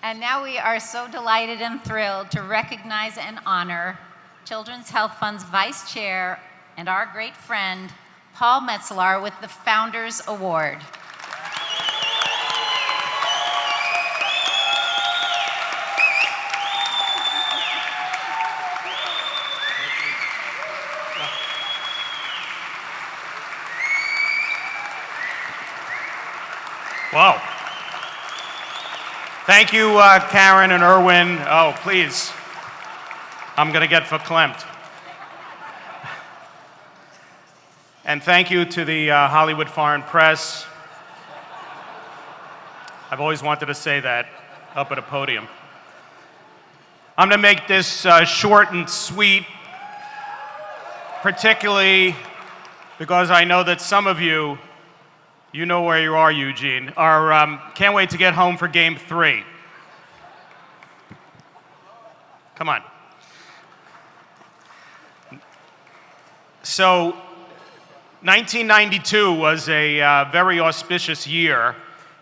And now we are so delighted and thrilled to recognize and honor Children's Health Fund's Vice Chair and our great friend, Paul Metselaar, with the Founders Award. Whoa. Thank you, Karen and Irwin. Oh, please. I'm going to get verklempt. And thank you to the Hollywood Foreign Press. I've always wanted to say that up at a podium. I'm going to make this short and sweet, particularly because I know that some of you, you know where you are, Eugene, can't wait to get home for Game 3. Come on. So, 1992 was a very auspicious year.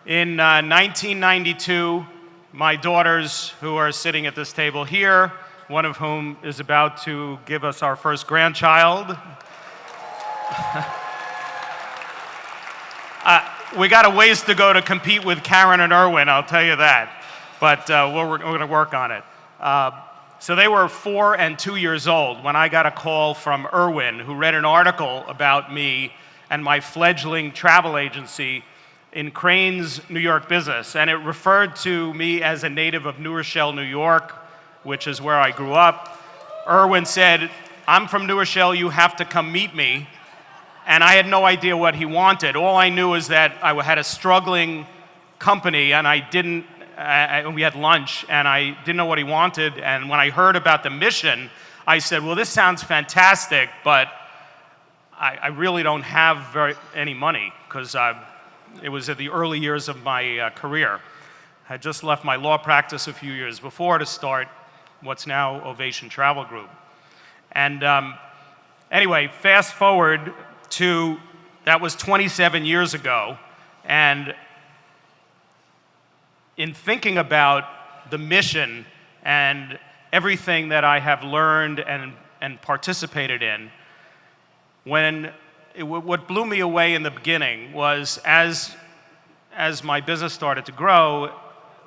In 1992, my daughters, who are sitting at this table here, one of whom is about to give us our first grandchild. We got a ways to go to compete with Karen and Irwin, I'll tell you that. But we're going to work on it. So they were 4 and 2 years old when I got a call from Irwin, who read an article about me and my fledgling travel agency in Crane's New York business. And it referred to me as a native of New Rochelle, New York, which is where I grew up. Irwin said, "I'm from New Rochelle, you have to come meet me." And I had no idea what he wanted. All I knew is that I had a struggling company, and we had lunch, and I didn't know what he wanted. And when I heard about the mission, I said, well, this sounds fantastic, but I really don't have any money, because it was at the early years of my career. I had just left my law practice a few years before to start what's now Ovation Travel Group. And anyway, fast forward to, that was 27 years ago, and in thinking about the mission and everything that I have learned and participated in, what blew me away in the beginning was as my business started to grow,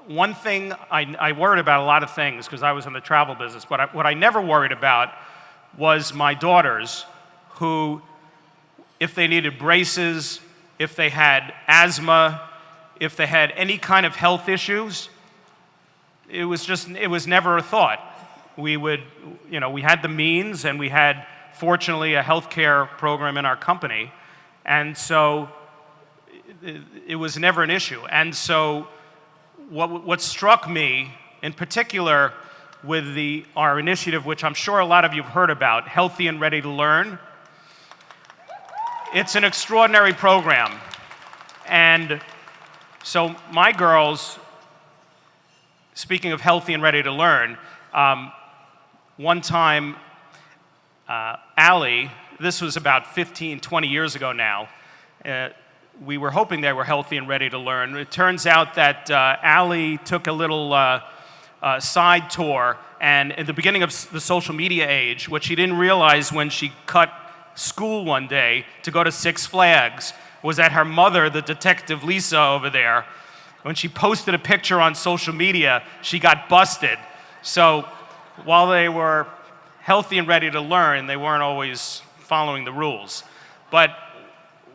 one thing I worried about a lot of things because I was in the travel business, but what I never worried about was my daughters, who, if they needed braces, if they had asthma, if they had any kind of health issues, it was never a thought. We had the means, and we had, fortunately, a healthcare program in our company, and so it was never an issue. And so what struck me, in particular, with our initiative, which I'm sure a lot of you have heard about, Healthy and Ready to Learn, it's an extraordinary program. And so my girls, speaking of Healthy and Ready to Learn, one time, Allie, this was about 15, 20 years ago now, we were hoping they were healthy and ready to learn. It turns out that Allie took a little side tour, and at the beginning of the social media age, what she didn't realize when she cut school one day to go to Six Flags was that her mother, the detective Lisa over there, when she posted a picture on social media, she got busted. So while they were healthy and ready to learn, they weren't always following the rules. But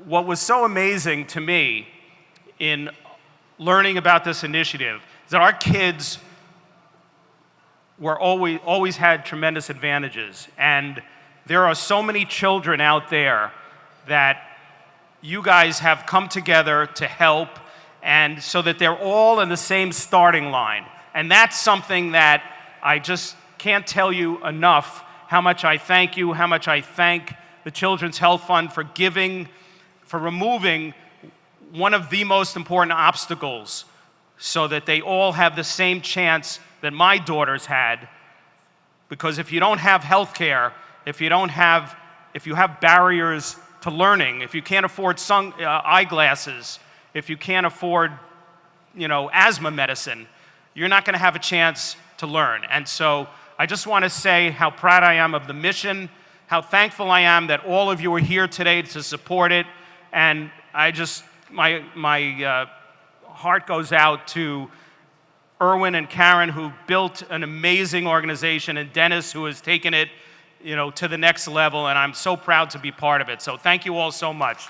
what was so amazing to me in learning about this initiative is that our kids were always had tremendous advantages. And there are so many children out there that you guys have come together to help, and so that they're all in the same starting line. And that's something that I just can't tell you enough how much I thank you, how much I thank the Children's Health Fund for removing one of the most important obstacles so that they all have the same chance that my daughters had. Because if you don't have health care, if you have barriers to learning, if you can't afford eyeglasses, if you can't afford, asthma medicine, you're not going to have a chance to learn. And so I just want to say how proud I am of the mission, how thankful I am that all of you are here today to support it. And my heart goes out to Irwin and Karen, who built an amazing organization, and Dennis, who has taken it, to the next level. And I'm so proud to be part of it. So thank you all so much.